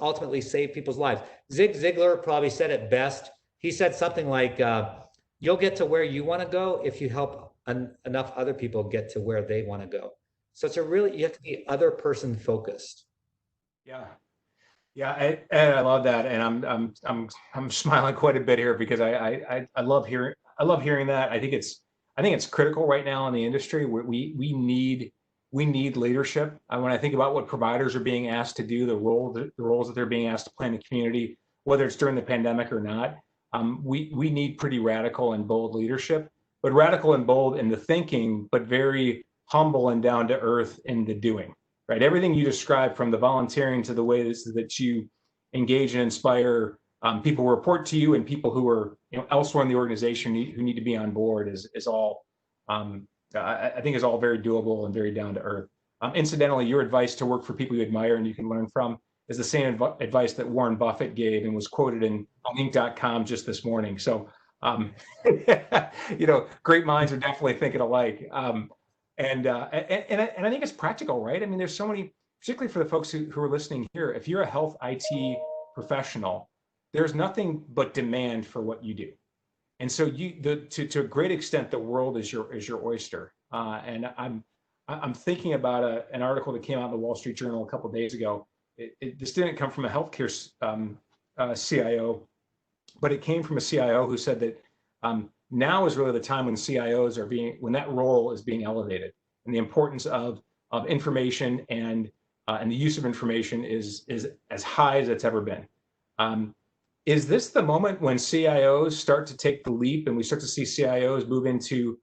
ultimately save people's lives. Zig Ziglar probably said it best. He said something like, you'll get to where you want to go if you help enough other people get to where they want to go. So it's you have to be other person focused. Yeah. Yeah, I love that, and I'm smiling quite a bit here because I love hearing that. I think it's critical right now in the industry. We need leadership. When I think about what providers are being asked to do, the roles that they're being asked to play in the community, whether it's during the pandemic or not, we need pretty radical and bold leadership, but radical and bold in the thinking, but very humble and down to earth in the doing. Right, everything you described, from the volunteering to the way that you engage and inspire people who report to you and people who are elsewhere in the organization who need to be on board is all I think is all very doable and very down to earth. Incidentally, your advice to work for people you admire and you can learn from is the same advice that Warren Buffett gave and was quoted on Inc.com just this morning. So, great minds are definitely thinking alike. And I think it's practical, right? I mean, there's so many, particularly for the folks who are listening here. If you're a health IT professional, there's nothing but demand for what you do, and so to a great extent, the world is your oyster. And I'm thinking about an article that came out in the Wall Street Journal a couple of days ago. This didn't come from a healthcare CIO, but it came from a CIO who said that now is really the time when CIOs when that role is being elevated, and the importance of information and the use of information is as high as it's ever been. Is this the moment when CIOs start to take the leap and we start to see CIOs move into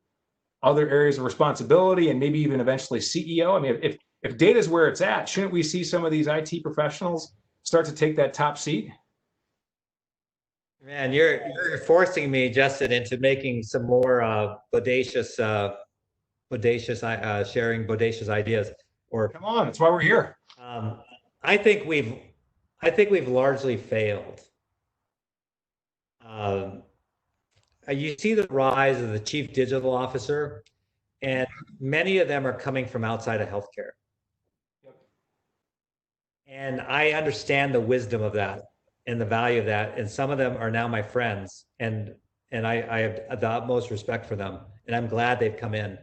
other areas of responsibility and maybe even eventually CEO? I mean, if data is where it's at, shouldn't we see some of these IT professionals start to take that top seat? Man, you're forcing me, Justin, into making some more bodacious sharing bodacious ideas. Or come on, that's why we're here. I think we've largely failed. You see the rise of the chief digital officer, and many of them are coming from outside of healthcare. Yep. And I understand the wisdom of that and the value of that. And some of them are now my friends, and I have the utmost respect for them, and I'm glad they've come in.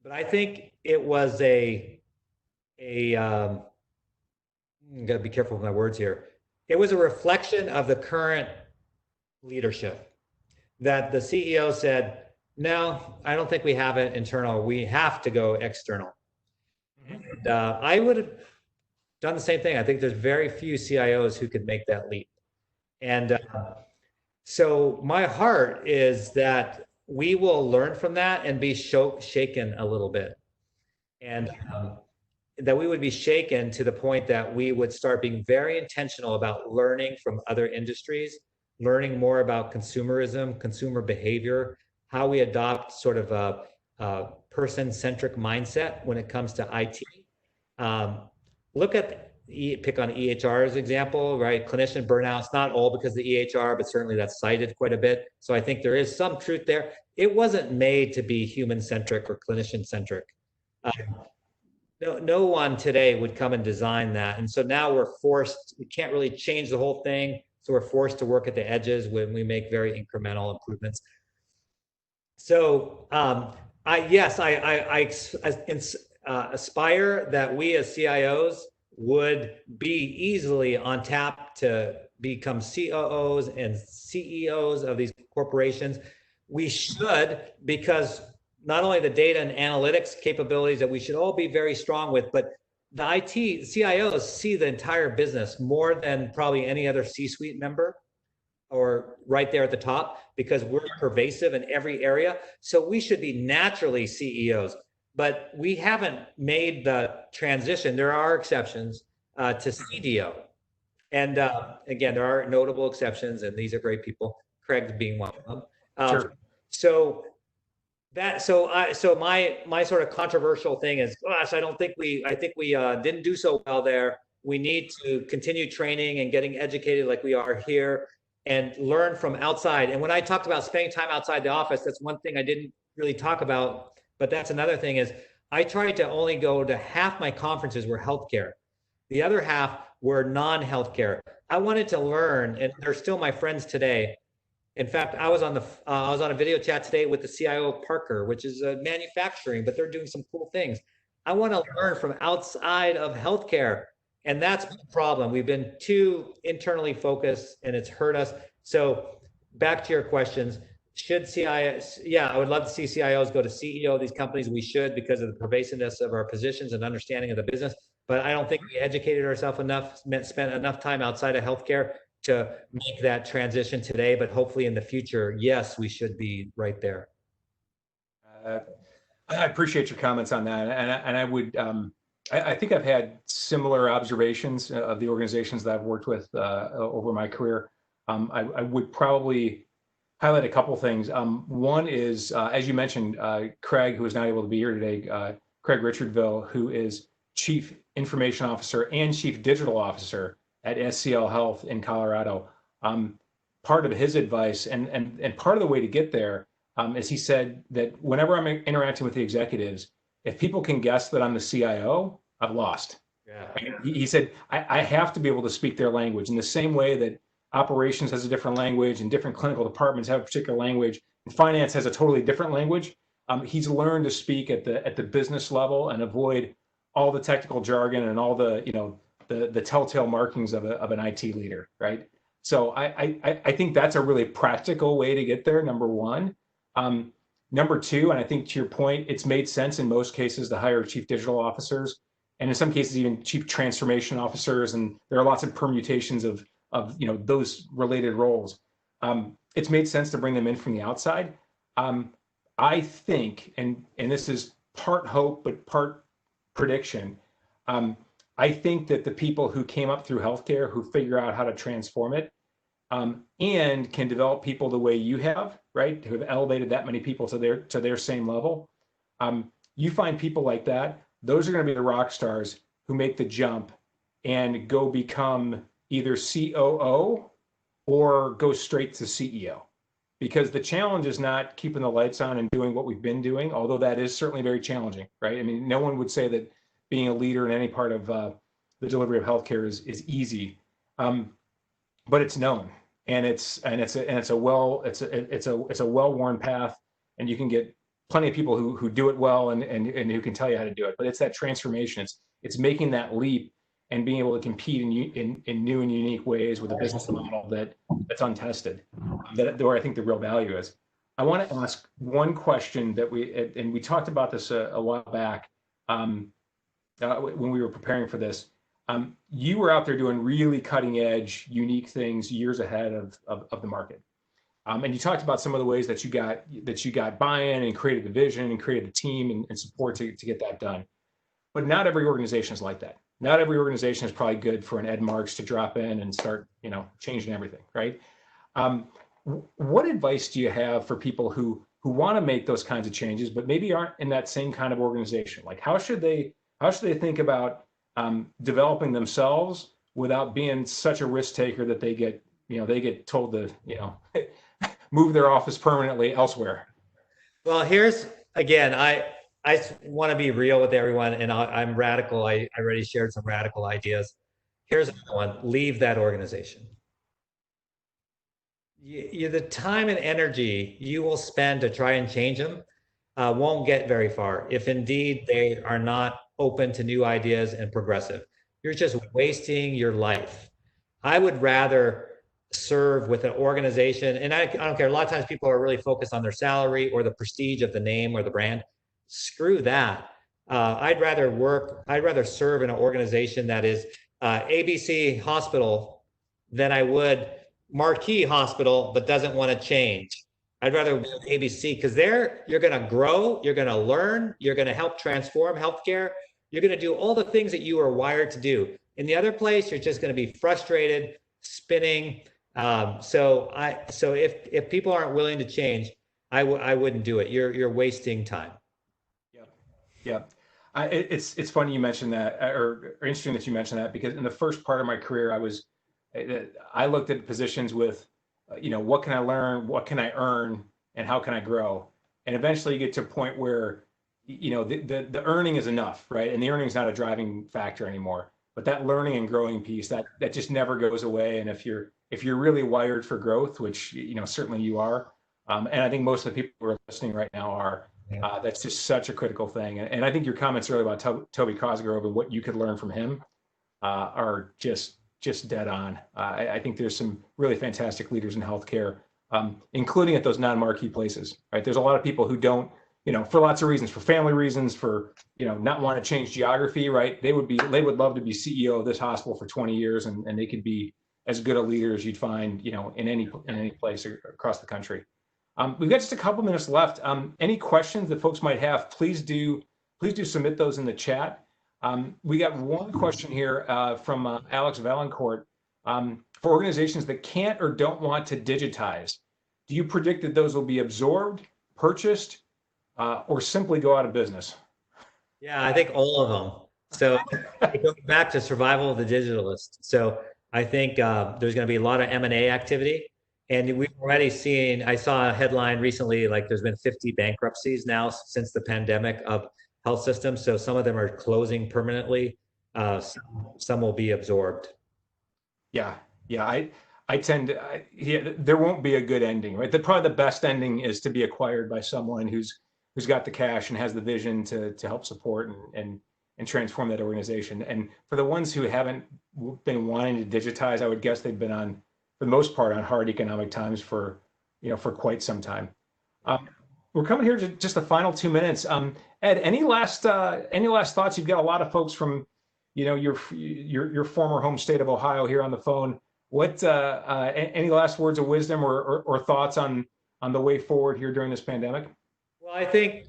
But I think it was gotta be careful with my words here. It was a reflection of the current leadership that the CEO said, no, I don't think we have it internal. We have to go external. Mm-hmm. And I would have done the same thing. I think there's very few CIOs who could make that leap. And so my heart is that we will learn from that and be shaken a little bit. And that we would be shaken to the point that we would start being very intentional about learning from other industries, learning more about consumerism, consumer behavior, how we adopt sort of a person-centric mindset when it comes to IT. Look at pick on EHR as example, right? Clinician burnout, it's not all because of the EHR, but certainly that's cited quite a bit. So I think there is some truth there. It wasn't made to be human-centric or clinician-centric. No one today would come and design that. And so now we're forced, we can't really change the whole thing. So we're forced to work at the edges when we make very incremental improvements. So I aspire that we as CIOs would be easily on tap to become COOs and CEOs of these corporations. We should, because not only the data and analytics capabilities that we should all be very strong with, but the IT CIOs see the entire business more than probably any other C-suite member, or right there at the top, because we're pervasive in every area. So we should be naturally CEOs, but we haven't made the transition. There are exceptions to CDO. And again, there are notable exceptions, and these are great people, Craig being one of them. Sure. So my sort of controversial thing is, gosh, I think we didn't do so well there. We need to continue training and getting educated like we are here, and learn from outside. And when I talked about spending time outside the office, that's one thing I didn't really talk about, but that's another thing is I tried to only go to half my conferences were healthcare. The other half were non-healthcare. I wanted to learn, and they're still my friends today. In fact, I was on a video chat today with the CIO of Parker, which is manufacturing, but they're doing some cool things. I want to learn from outside of healthcare. And that's the problem. We've been too internally focused, and it's hurt us. So back to your questions, should CIOs, I would love to see CIOs go to CEO of these companies. We should, because of the pervasiveness of our positions and understanding of the business. But I don't think we educated ourselves enough, spent enough time outside of healthcare to make that transition today. But hopefully in the future, yes, we should be right there. I appreciate your comments on that. And I would, I think I've had similar observations of the organizations that I've worked with over my career. I would probably highlight a couple things. One is, as you mentioned, Craig, who is not able to be here today, Craig Richardville, who is Chief Information Officer and Chief Digital Officer at SCL Health in Colorado. Part of his advice and part of the way to get there is he said that whenever I'm interacting with the executives, if people can guess that I'm the CIO, I've lost. Yeah. He said, I have to be able to speak their language in the same way that operations has a different language and different clinical departments have a particular language, and finance has a totally different language. He's learned to speak at the business level and avoid all the technical jargon and all the, the telltale markings of an IT leader, right? So I think that's a really practical way to get there, number one. Number two, and I think to your point, it's made sense in most cases to hire chief digital officers, and in some cases even chief transformation officers, and there are lots of permutations of those related roles. It's made sense to bring them in from the outside. I think, and this is part hope but part prediction, I think that the people who came up through healthcare, who figure out how to transform it, and can develop people the way you have, right, who have elevated that many people to their same level. You find people like that, those are going to be the rock stars who make the jump and go become either COO or go straight to CEO. Because the challenge is not keeping the lights on and doing what we've been doing, although that is certainly very challenging, right? I mean, no one would say that being a leader in any part of the delivery of healthcare is easy, but it's known, and it's a well-worn path, and you can get plenty of people who do it well and who can tell you how to do it. But it's that transformation. It's making that leap and being able to compete in new and unique ways with a business model that's untested. Where I think the real value is. I want to ask one question that we talked about this a while back when we were preparing for this. You were out there doing really cutting edge, unique things years ahead of the market. And you talked about some of the ways that you got buy-in and created the vision and created the team and support to get that done. But not every organization is like that. Not every organization is probably good for an Ed Marx to drop in and start, changing everything, right? What advice do you have for people who want to make those kinds of changes, but maybe aren't in that same kind of organization? Like, how should they think about developing themselves without being such a risk taker that they get told to, move their office permanently elsewhere. Well, here's again, I want to be real with everyone, and I'm radical. I already shared some radical ideas. Here's another one: leave that organization. The time and energy you will spend to try and change them won't get very far if indeed they are not open to new ideas and progressive. You're just wasting your life. I would rather serve with an organization, and I don't care. A lot of times people are really focused on their salary or the prestige of the name or the brand. Screw that. I'd rather serve in an organization that is ABC Hospital than I would Marquee Hospital, but doesn't want to change. I'd rather be with ABC because there you're going to grow, you're going to learn, you're going to help transform healthcare. You're going to do all the things that you are wired to do. In the other place, you're just going to be frustrated, spinning. So if people aren't willing to change, I wouldn't do it. You're wasting time. Yeah. It's funny you mentioned that, or interesting that you mentioned that, because in the first part of my career, I looked at positions with, what can I learn, what can I earn, and how can I grow? And eventually you get to a point where, the earning is enough, right? And the earning is not a driving factor anymore. But that learning and growing piece, that just never goes away. And if you're really wired for growth, which certainly you are, and I think most of the people who are listening right now are, that's just such a critical thing. And I think your comments earlier about Toby Cosgrove and what you could learn from him are just dead on. I think there's some really fantastic leaders in healthcare, including at those non-marquee places, right? There's a lot of people who don't, for lots of reasons, for family reasons, for, not want to change geography, right? They would love to be CEO of this hospital for 20 years and they could be as good a leader as you'd find, in any place across the country. We've got just a couple minutes left. Any questions that folks might have, please do submit those in the chat. We got one question here from Alex Valancourt. For organizations that can't or don't want to digitize, do you predict that those will be absorbed, purchased, or simply go out of business? Yeah, I think all of them. So it goes back to survival of the digitalist. So I think there's going to be a lot of M&A activity. And we've already seen, I saw a headline recently, like there's been 50 bankruptcies now since the pandemic of health systems. So some of them are closing permanently. Some will be absorbed. Yeah. I tend to, there won't be a good ending, right? Probably the best ending is to be acquired by someone who's got the cash and has the vision to help support and transform that organization. And for the ones who haven't been wanting to digitize, I would guess they've been on, for the most part, on hard economic times for quite some time. We're coming here to just the final 2 minutes. Ed, any last thoughts? You've got a lot of folks from, your former home state of Ohio here on the phone. What any last words of wisdom or thoughts on the way forward here during this pandemic? Well, I think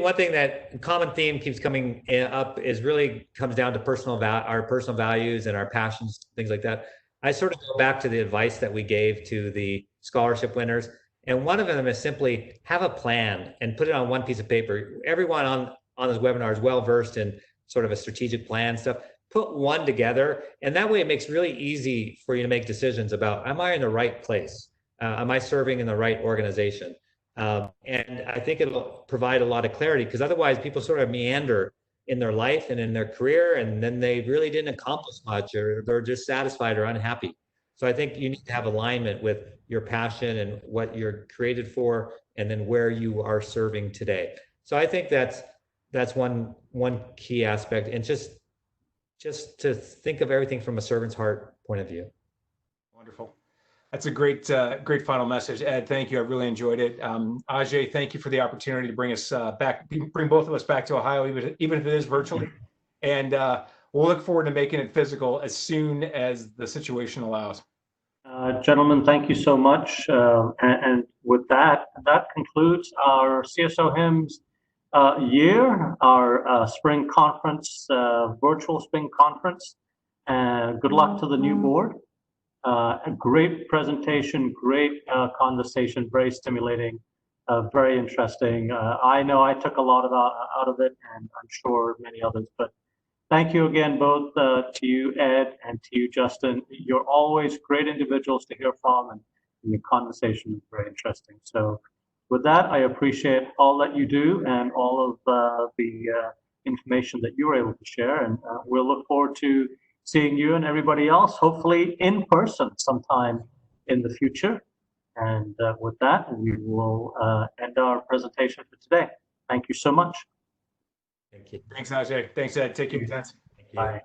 one thing that common theme keeps coming up is really comes down to our personal values and our passions, things like that. I sort of go back to the advice that we gave to the scholarship winners. And one of them is simply have a plan and put it on one piece of paper. Everyone on this webinar is well-versed in sort of a strategic plan stuff. Put one together, and that way it makes it really easy for you to make decisions about, am I in the right place? Am I serving in the right organization? And I think it'll provide a lot of clarity, because otherwise people sort of meander in their life and in their career, and then they really didn't accomplish much, or they're dissatisfied or unhappy. So I think you need to have alignment with your passion and what you're created for, and then where you are serving today. So I think that's one key aspect, and just to think of everything from a servant's heart point of view. Wonderful. That's a great final message, Ed. Thank you. I really enjoyed it. Ajay, thank you for the opportunity to bring us bring both of us back to Ohio, even if it is virtually. And we'll look forward to making it physical as soon as the situation allows. Gentlemen, thank you so much. And with that concludes our CSO HIMSS year, our spring conference, virtual spring conference. Good luck to the new board. A great presentation, great conversation, very stimulating, very interesting. I know I took a lot out of it, and I'm sure many others. But thank you again, both to you, Ed, and to you, Justin. You're always great individuals to hear from, and your conversation is very interesting. So with that, I appreciate all that you do and all of the information that you were able to share. And we'll look forward to seeing you and everybody else, hopefully in person sometime in the future. And with that, we will end our presentation for today. Thank you so much. Thank you. Thanks, Ajay. Thanks, Ed. Take care. Thank you. Bye.